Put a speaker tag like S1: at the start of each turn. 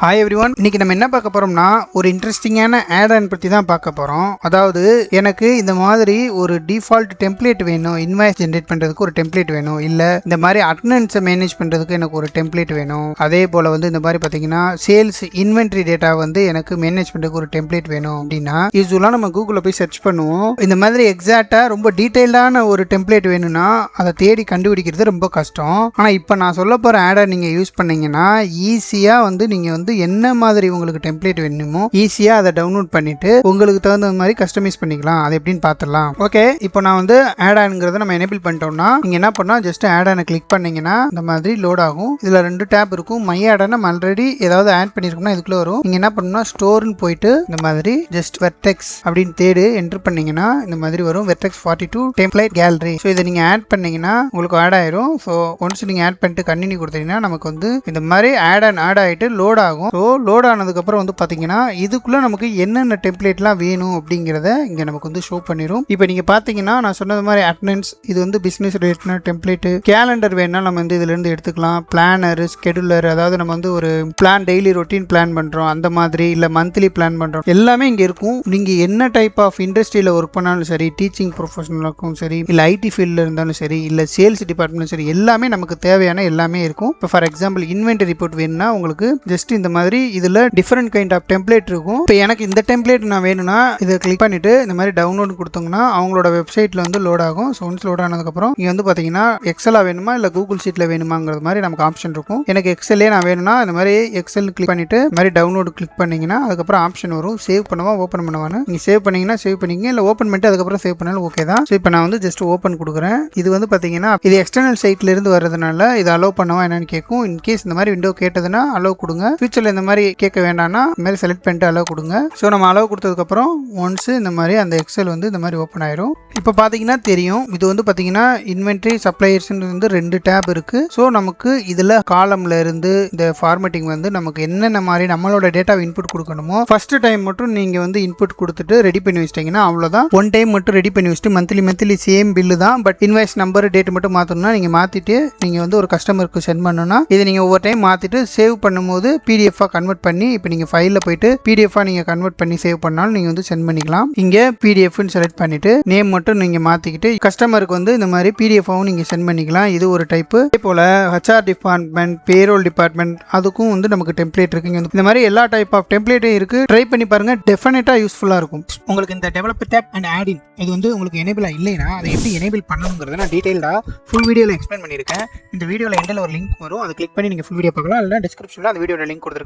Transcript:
S1: Hi everyone, இன்னைக்கு நம்ம என்ன பார்க்க போறோம்னா ஒரு இன்ட்ரெஸ்டிங்கான ஆட் ஆன் பற்றி தான் பார்க்க போறோம். அதாவது எனக்கு இந்த மாதிரி ஒரு டிஃபால்ட் டெம்ப்ளேட் வேணும், இன்வாய்ஸ் ஜென்ரேட் பண்றதுக்கு ஒரு டெம்ப்ளேட் வேணும், இல்ல இந்த மாதிரி அட்டெண்டன்ஸை மேனேஜ் பண்றதுக்கு எனக்கு ஒரு டெம்ப்ளேட் வேணும். அதே போல வந்து இந்த மாதிரி பார்த்தீங்கன்னா சேல்ஸ் இன்வென்ட்ரி டேட்டா வந்து எனக்கு மேனேஜ் பண்றதுக்கு ஒரு டெம்ப்ளேட் வேணும் அப்படின்னா யூஸ்வலாக நம்ம கூகுளில் போய் சர்ச் பண்ணுவோம். இந்த மாதிரி எக்ஸாக்டா ரொம்ப டீட்டெயில்டான ஒரு டெம்ப்ளேட் வேணும்னா அதை தேடி கண்டுபிடிக்கிறது ரொம்ப கஷ்டம். ஆனால் இப்போ நான் சொல்ல போற ஆடை நீங்க யூஸ் பண்ணீங்கன்னா ஈஸியா வந்து நீங்க வந்து என்ன மாதிரி உங்களுக்கு டெம்ப்ளேட் வேணுமோ ஈஸியா அதை டவுன்லோட் பண்ணிட்டு உங்களுக்கு தகுந்த மாதிரி கஸ்டமைஸ் பண்ணிக்கலாம். அது எப்படின்னு பார்த்துடலாம். ஓகே, இப்போ நான் வந்து ஆட் ஆன்ங்கிறத நம்ம எனேபிள் பண்ணிட்டோம்னா நீங்க என்ன பண்ணா ஜஸ்ட் ஆட் ஆனை கிளிக் பண்ணீங்கன்னா இந்த மாதிரி லோட் ஆகும். இதுல ரெண்டு டேப் இருக்கும். மை ஆட் ஆன் நம்ம ஆல்ரெடி ஏதாவது ஆட் பண்ணிருக்கோம்னா இதுக்குள்ள வரும். நீங்க என்ன பண்ணணும்னா ஸ்டோர்னு போயிட்டு இந்த மாதிரி ஜஸ்ட் வெர்டெக்ஸ் அப்படின்னு தேடு என்டர் பண்ணீங்கன்னா இந்த மாதிரி வரும். Vertex 42 template gallery. ஸோ இதை நீங்க ஆட் பண்ணீங்கன்னா உங்களுக்கு ஆட் ஆயிரும். ஸோ ஒன்ஸ் நீங்க ஆட் பண்ணிட்டு கண்டினியூ கொடுத்தீங்கன்னா நமக்கு வந்து இந்த மாதிரி ஆட் ஆகிட்டு லோட் ஆகும். ஸோ லோட் ஆனதுக்கப்புறம் வந்து பார்த்தீங்கன்னா இதுக்குள்ளே நமக்கு என்னென்ன டெம்ப்ளேட்லாம் வேணும் அப்படிங்கிறத இங்கே நமக்கு வந்து ஷோ பண்ணிடும். இப்போ நீங்கள் பார்த்தீங்கன்னா நான் சொன்னது மாதிரி அட்டெண்டன்ஸ் இது வந்து பிஸ்னஸ் ரிலேட்டட் டெம்ப்ளேட்டு, கேலண்டர் வேணால் நம்ம வந்து இதுலேருந்து எடுத்துக்கலாம், பிளானர், ஸ்கெடுலர், அதாவது நம்ம வந்து ஒரு பிளான் டெய்லி ரொட்டீன் பிளான் பண்ணுறோம் அந்த மாதிரி, இல்லை மந்த்லி பிளான் பண்ணுறோம், எல்லாமே இங்கே இருக்கும். நீங்கள் என்ன டைப் ஆஃப் இண்டஸ்ட்ரியில் ஒர்க் பண்ணாலும் சரி, டீச்சிங் ப்ரொஃபஷனலுக்கும் சரி, இல்லை ஐடி ஃபீல்டில் இருந்தாலும் சரி, இல்லை சேல்ஸ் டிபார்ட்மெண்ட்டும் சரி, எல்லாமே நமக்கு தேவையான எல்லாமே இருக்கும். இப்போ ஃபார் எக்ஸாம்பிள் இன்வென்டரி ரிப்போர்ட் வேணும்னா உங்களுக்கு ஜஸ்ட் இந்த மாதிரி இதில் டிஃப்ரெண்ட் கைண்ட் ஆஃப் டெம்ப்ளேட் இருக்கும். இப்போ எனக்கு இந்த டெம்ப்ளேட் நான் வேணும்னா இதை கிளிக் பண்ணிட்டு இந்த மாதிரி டவுன்லோட் கொடுத்தோம்னா அவங்களோட வெப்சைட்டில் வந்து லோட் ஆகும். ஸோ ஒன்ஸ் லோட் ஆனதுக்கப்புறம் இங்கே வந்து பார்த்தீங்கன்னா எக்ஸலா வேணுமா இல்லை கூகுள் ஷீட்டில் வேணுமாங்கிறது மாதிரி நமக்கு ஆப்ஷன் இருக்கும். எனக்கு எக்ஸல்லே நான் வேணும்னா இந்த மாதிரி எக்ஸல் கிளிக் பண்ணிட்டு இந்த மாதிரி டவுன்லோட் கிளிக் பண்ணீங்கன்னா அதுக்கப்புறம் ஆப்ஷன் வரும், சேவ் பண்ணவா ஓப்பன் பண்ணுவான்னு. நீங்கள் சேவ் பண்ணீங்கன்னா சேவ் பண்ணிங்க, இல்லை ஓப்பன் பண்ணிட்டு அதுக்கப்புறம் சேவ் பண்ணாலும் ஓகே தான். ஸோ இப்போ நான் வந்து ஜஸ்ட் ஓப்பன் கொடுக்குறேன். இது வந்து பார்த்தீங்கன்னா இது எக்ஸ்டர்னல் சைட்ல இருந்து வர்றதுனால இதை அலோவ் பண்ணவா என்னன்னு கேட்கும். இன்கேஸ் இந்த மாதிரி விண்டோ கேட்டதுன்னா அலோவ் கொடுங்க. ஃபியூச்சரில் இந்த மாதிரி கேட்க வேண்டாம்னா இந்த மாதிரி செலக்ட் பண்ணிட்டு அலோவ் கொடுங்க. ஸோ நம்ம அலோவ் கொடுத்ததுக்கப்புறம் ஒன்ஸ் இந்த மாதிரி அந்த எக்ஸல் வந்து இந்த மாதிரி ஓப்பன் ஆயிரும். இப்போ பார்த்தீங்கன்னா தெரியும் இது வந்து பார்த்தீங்கன்னா இன்வென்ட்ரி சப்ளையர்ஸ் வந்து ரெண்டு டேப் இருக்கு. ஸோ நமக்கு இதில் காலம்ல இருந்து இந்த ஃபார்மேட்டிங் வந்து நமக்கு என்னென்ன மாதிரி நம்மளோட டேட்டாவை இன்புட் கொடுக்கணுமோ ஃபர்ஸ்ட் டைம் மட்டும் நீங்கள் வந்து இன்புட் கொடுத்துட்டு ரெடி பண்ணி வச்சிட்டிங்கன்னா அவ்வளோதான். ஒன் டைம் மட்டும் ரெடி பண்ணி வச்சுட்டு மந்த்லி சேம் பில்லு தான். பட் இன்வாய்ஸ் நம்பர் டேட் மட்டும் மாற்றணும்னா நீங்கள் மாற்றிட்டு நீங்கள் வந்து ஒரு கஸ்டமருக்கு சென்ட் பண்ணணும்னா இதை நீங்கள் ஒவ்வொரு டைம் மாற்றிட்டு சேவ் பண்ணும்போது பிடிஎஃபாக கன்வெர்ட் பண்ணி இப்போ நீங்கள் ஃபைலில் போயிட்டு பிடிஎஃபாக நீங்கள் கன்வெர்ட் பண்ணி சேவ் பண்ணாலும் நீங்கள் வந்து சென்ட் பண்ணிக்கலாம். இங்கே பிடிஎஃப்னு செலக்ட் பண்ணிட்டு நேம் மட்டும் நீங்கள் மாற்றிக்கிட்டு கஸ்டமருக்கு வந்து இந்த மாதிரி பிடிஎஃபாகவும் நீங்கள் சென்ட் பண்ணிக்கலாம். இது ஒரு டைப்பு. அதே போல் ஹெச்ஆர் டிபார்ட்மெண்ட், பேரோல் டிபார்ட்மெண்ட் அதுக்கும் வந்து நமக்கு டெம்ப்ளேட் இருக்குங்க. இந்த மாதிரி எல்லா டைப் ஆஃப் டெம்ப்ளேட்டும் இருக்குது. ட்ரை பண்ணி பாருங்க, டெஃபினட்டாக யூஸ்ஃபுல்லாக இருக்கும். உங்களுக்கு இந்த டெவலப்பர் டேப் அண்ட் ஆட் இன் இது வந்து உங்களுக்கு எனேபிளாக இல்லைன்னா அதை எப்படி எனேபிள் பண்ணணுங்கிறத நான் டீட்டெயிலாக ஃபுல் வீடியோவில் எக்ஸ்பிளைன் பண்ணியிருக்கேன். இந்த வீடியோவில் எண்டில் ஒரு லிங்க் வரும், அதை கிளிக் பண்ணி நீங்கள் ஃபுல் வீடியோ பார்க்கலாம். இல்லைனா டிஸ்கிரிப்ஷனில் அந்த வீடியோட லிங்க் கொடுத்துருக்கேன்.